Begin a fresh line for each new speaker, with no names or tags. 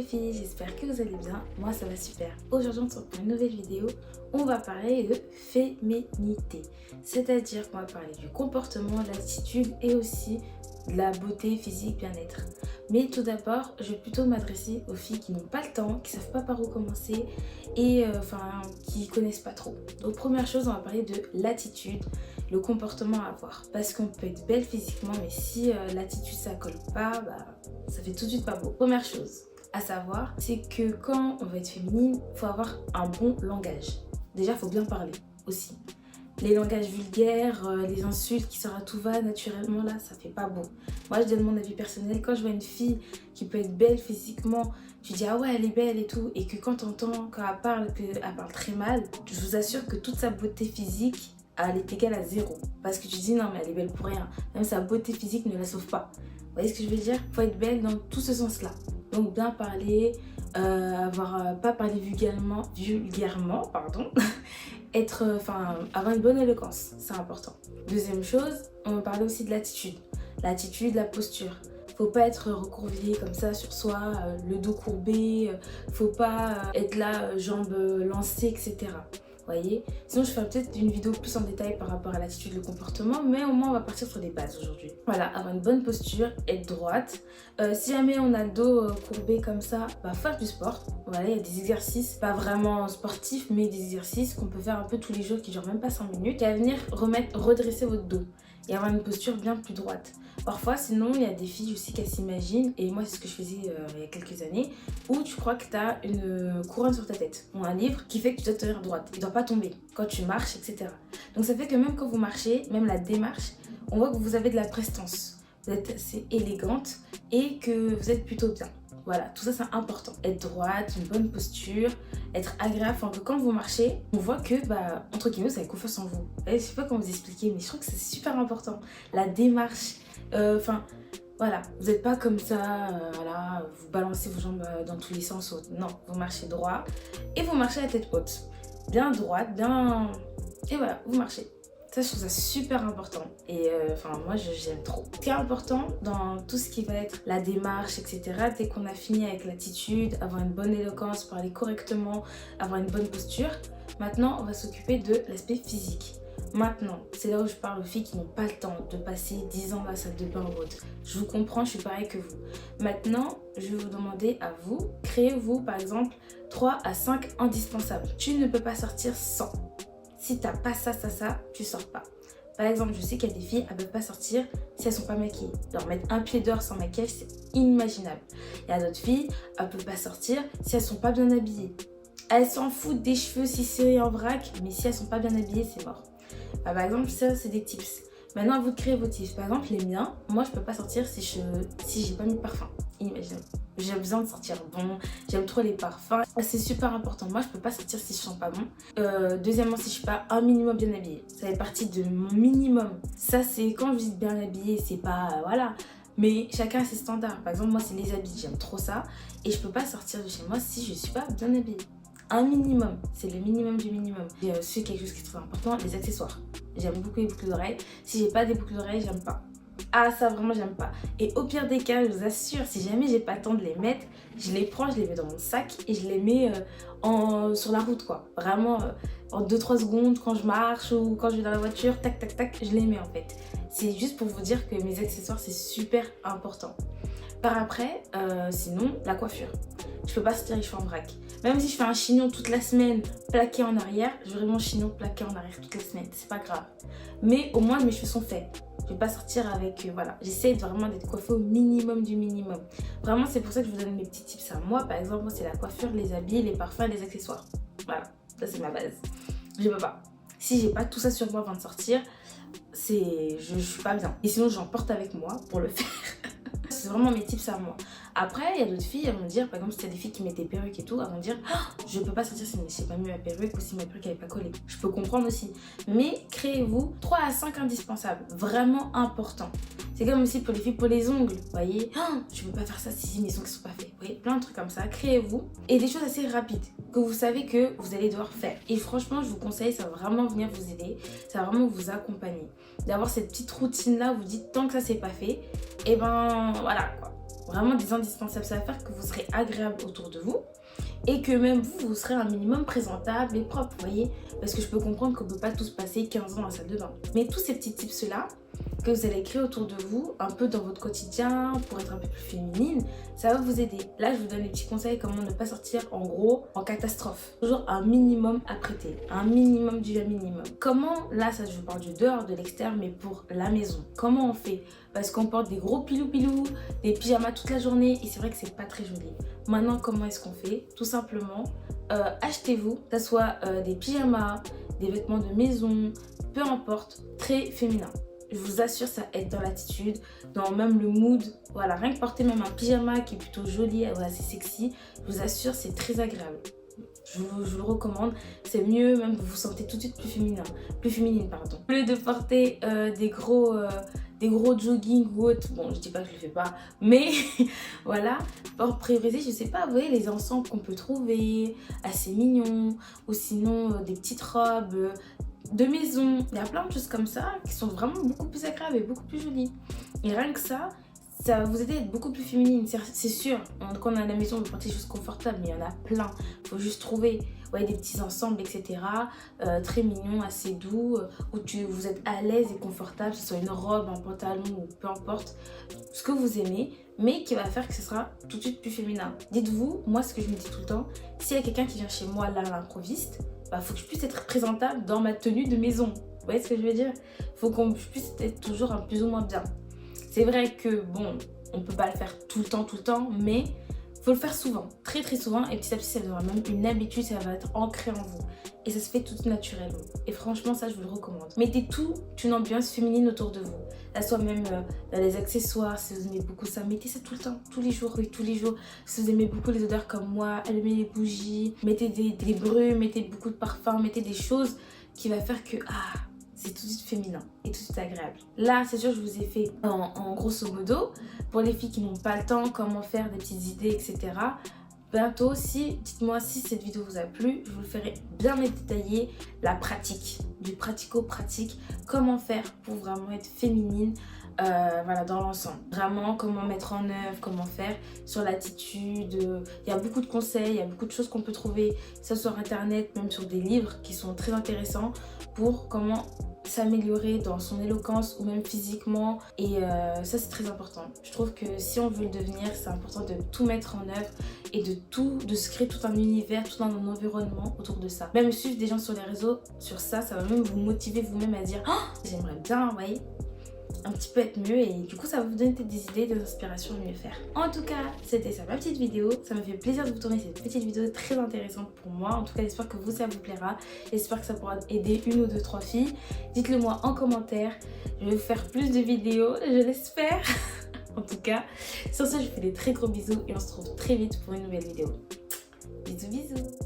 filles, j'espère que vous allez bien, moi ça va super. Aujourd'hui on se retrouve pour une nouvelle vidéo, on va parler de féminité. C'est-à-dire qu'on va parler du comportement, de l'attitude et aussi de la beauté physique, bien-être. Mais tout d'abord, je vais plutôt m'adresser aux filles qui n'ont pas le temps, qui ne savent pas par où commencer et qui ne connaissent pas trop. Donc première chose, on va parler de l'attitude, le comportement à avoir. Parce qu'on peut être belle physiquement, mais si l'attitude ça colle pas, ça fait tout de suite pas beau. Première chose à savoir, c'est que quand on veut être féminine, il faut avoir un bon langage. Déjà, il faut bien parler aussi. Les langages vulgaires, les insultes qui sortent à tout va naturellement, là, ça fait pas beau. Moi, je donne mon avis personnel. Quand je vois une fille qui peut être belle physiquement, tu dis ah ouais, elle est belle et tout, et que quand t'entends, quand elle parle, qu'elle parle très mal, je vous assure que toute sa beauté physique, elle est égale à zéro. Parce que tu dis non, mais elle est belle pour rien. Même sa beauté physique ne la sauve pas. Vous voyez ce que je veux dire? Faut être belle dans tout ce sens-là. Donc bien parler, pas parler vulgairement, pardon. Avoir une bonne éloquence, c'est important. Deuxième chose, on va parler aussi de l'attitude. L'attitude, la posture. Faut pas être recroquevillé comme ça sur soi, le dos courbé, faut pas être là, jambes lancées, etc. Voyez. Sinon je ferai peut-être une vidéo plus en détail par rapport à l'attitude, le comportement, mais au moins on va partir sur des bases aujourd'hui. Voilà, avoir une bonne posture, être droite. Si jamais on a le dos courbé comme ça, faire du sport. Voilà, il y a des exercices, pas vraiment sportifs, mais des exercices qu'on peut faire un peu tous les jours qui durent même pas 5 minutes, et à venir redresser votre dos et avoir une posture bien plus droite. Parfois, sinon, il y a des filles aussi qu'elles s'imaginent, et moi c'est ce que je faisais il y a quelques années, où tu crois que tu as une couronne sur ta tête, ou un livre qui fait que tu dois tenir droite, il ne doit pas tomber quand tu marches, etc. Donc ça fait que même quand vous marchez, même la démarche, on voit que vous avez de la prestance, vous êtes assez élégante et que vous êtes plutôt bien. Voilà, tout ça c'est important. Être droite, une bonne posture, être agréable, enfin que quand vous marchez, on voit que, entre guillemets, vous avez confiance en vous. Je sais pas comment vous expliquer, mais je trouve que c'est super important. La démarche, voilà, vous n'êtes pas comme ça, vous balancez vos jambes dans tous les sens. Non, vous marchez droit et vous marchez à la tête haute. Bien droite, bien... Et voilà, vous marchez. Ça, je trouve ça super important et moi j'aime trop. Ce qui est important dans tout ce qui va être la démarche, etc., dès qu'on a fini avec l'attitude, avoir une bonne éloquence, parler correctement, avoir une bonne posture, maintenant on va s'occuper de l'aspect physique. Maintenant, c'est là où je parle aux filles qui n'ont pas le temps de passer 10 ans dans la salle de bain ou autre. Je vous comprends, je suis pareil que vous. Maintenant, je vais vous demander à vous, créez-vous par exemple 3 à 5 indispensables. Tu ne peux pas sortir sans. Si t'as pas ça, tu sors pas. Par exemple, je sais qu'il y a des filles, elles peuvent pas sortir si elles sont pas maquillées. Leur mettre un pied dehors sans maquillage, c'est inimaginable. Il y a d'autres filles, elles peuvent pas sortir si elles sont pas bien habillées. Elles s'en foutent des cheveux si serrés en vrac, mais si elles sont pas bien habillées, c'est mort. Par exemple, ça, c'est des tips. Maintenant, à vous de créer vos tips. Par exemple, les miens, moi, je peux pas sortir si j'ai pas mis de parfum. Inimaginable. J'ai besoin de sentir bon, j'aime trop les parfums. C'est super important. Moi, je peux pas sortir si je sens pas bon. Deuxièmement, si je suis pas un minimum bien habillée. Ça fait partie de mon minimum. Ça, c'est quand je dis bien habillée, c'est pas... voilà. Mais chacun a ses standards. Par exemple, moi, c'est les habits. J'aime trop ça. Et je peux pas sortir de chez moi si je suis pas bien habillée. Un minimum, c'est le minimum du minimum. J'ai aussi quelque chose qui est très important, les accessoires. J'aime beaucoup les boucles d'oreilles. Si j'ai pas des boucles d'oreilles, j'aime pas. Ah, ça vraiment j'aime pas. Et au pire des cas, je vous assure, si jamais j'ai pas le temps de les mettre, je les prends, je les mets dans mon sac et je les mets sur la route quoi. Vraiment en 2-3 secondes quand je marche ou quand je vais dans la voiture, tac tac tac, je les mets en fait. C'est juste pour vous dire que mes accessoires c'est super important. Par après, sinon, la coiffure. Je peux pas sortir les cheveux en vrac. Même si je fais un chignon toute la semaine plaqué en arrière, j'aurai mon chignon plaqué en arrière toute la semaine. C'est pas grave. Mais au moins mes cheveux sont faits. Je vais pas sortir avec... J'essaie vraiment d'être coiffée au minimum du minimum. Vraiment, c'est pour ça que je vous donne mes petits tips à moi. Par exemple, moi, c'est la coiffure, les habits, les parfums et les accessoires. Voilà, ça c'est ma base. Je peux pas. Si j'ai pas tout ça sur moi avant de sortir, je suis pas bien. Et sinon, j'en porte avec moi pour le faire. C'est vraiment mes tips à moi. Après, il y a d'autres filles, elles vont dire, par exemple, si il y a des filles qui mettent des perruques et tout, elles vont dire je peux pas sortir si j'ai pas mis ma perruque ou si ma perruque n'avait pas collé. Je peux comprendre aussi. Mais créez-vous 3 à 5 indispensables, vraiment importants. C'est comme aussi pour les filles pour les ongles, vous voyez. Je peux pas faire ça si mes ongles sont pas faits. Vous voyez, plein de trucs comme ça. Créez-vous et des choses assez rapides que vous savez que vous allez devoir faire. Et franchement, je vous conseille, ça va vraiment venir vous aider, ça va vraiment vous accompagner. D'avoir cette petite routine là où vous dites tant que ça c'est pas fait, et voilà quoi. vraiment des indispensables. Ça va faire que vous serez agréable autour de vous et que même vous serez un minimum présentable et propre, vous voyez. Parce que je peux comprendre qu'on ne peut pas tous passer 15 ans à la salle de bain. Mais tous ces petits tips-là que vous allez créer autour de vous, un peu dans votre quotidien, pour être un peu plus féminine, ça va vous aider. Là, je vous donne des petits conseils comment ne pas sortir en gros en catastrophe. Toujours un minimum à prêter, un minimum du minimum. Comment, là, ça je vous parle du dehors, de l'extérieur, mais pour la maison. Comment on fait? Parce qu'on porte des gros pilou-pilou, des pyjamas toute la journée et c'est vrai que c'est pas très joli. Maintenant, comment est-ce qu'on fait? Tout simplement, achetez-vous, que ce soit des pyjamas, des vêtements de maison, peu importe, très féminin. Je vous assure, ça aide dans l'attitude, dans même le mood. Voilà, rien que porter même un pyjama qui est plutôt joli, voilà, c'est sexy. Je vous assure, c'est très agréable. Je vous le recommande. C'est mieux, même vous vous sentez tout de suite plus féminine, pardon. Au lieu de porter des gros jogging ou autre, bon, je dis pas que je le fais pas, mais voilà, pour prioriser, je sais pas, vous voyez, les ensembles qu'on peut trouver, assez mignons, ou sinon des petites robes de maison. Il y a plein de choses comme ça qui sont vraiment beaucoup plus agréables et beaucoup plus jolies. Et rien que ça va vous aider à être beaucoup plus féminine, c'est sûr. Quand on est à la maison, on veut porter des choses confortables, mais il y en a plein. Il faut juste trouver des petits ensembles, etc. Très mignons, assez doux, où vous êtes à l'aise et confortable, que ce soit une robe, un pantalon ou peu importe, ce que vous aimez, mais qui va faire que ce sera tout de suite plus féminin. Dites-vous, moi ce que je me dis tout le temps, s'il y a quelqu'un qui vient chez moi là à l'improviste, faut que je puisse être présentable dans ma tenue de maison. Vous voyez ce que je veux dire? Faut qu'on puisse être toujours un plus ou moins bien. C'est vrai que bon, on peut pas le faire tout le temps, mais faut le faire souvent, très très souvent, et petit à petit ça deviendra même une habitude, ça va être ancré en vous. Et ça se fait tout naturellement. Et franchement, ça je vous le recommande. Mettez toute une ambiance féminine autour de vous. Là, soit même dans les accessoires, si vous aimez beaucoup ça, mettez ça tout le temps, tous les jours, oui, tous les jours. Si vous aimez beaucoup les odeurs comme moi, allumez les bougies, mettez des brumes, mettez beaucoup de parfums, mettez des choses qui va faire que c'est tout de suite féminin et tout de suite agréable. Là, c'est sûr, je vous ai fait en grosso modo, pour les filles qui n'ont pas le temps, comment faire des petites idées, etc. Bientôt, dites-moi si cette vidéo vous a plu, je vous le ferai bien détailler, la pratique, du pratico-pratique, comment faire pour vraiment être féminine, voilà, dans l'ensemble. Vraiment, comment mettre en œuvre, comment faire sur l'attitude. Il y a beaucoup de conseils, il y a beaucoup de choses qu'on peut trouver, que ce soit sur internet, même sur des livres qui sont très intéressants pour comment s'améliorer dans son éloquence ou même physiquement, et ça c'est très important. Je trouve que si on veut le devenir, c'est important de tout mettre en œuvre et de se créer tout un univers, tout un environnement autour de ça. Même suivre des gens sur les réseaux sur ça, ça va même vous motiver vous-même à dire j'aimerais bien, vous voyez, un petit peu être mieux, et du coup ça va vous donner des idées, des inspirations à mieux faire. En tout cas, c'était ça ma petite vidéo. Ça me fait plaisir de vous tourner cette petite vidéo très intéressante pour moi. En tout cas, j'espère que ça vous plaira. J'espère que ça pourra aider une ou deux, trois filles. Dites-le moi en commentaire. Je vais vous faire plus de vidéos, je l'espère. En tout cas, sur ce, je vous fais des très gros bisous et on se retrouve très vite pour une nouvelle vidéo. Bisous, bisous.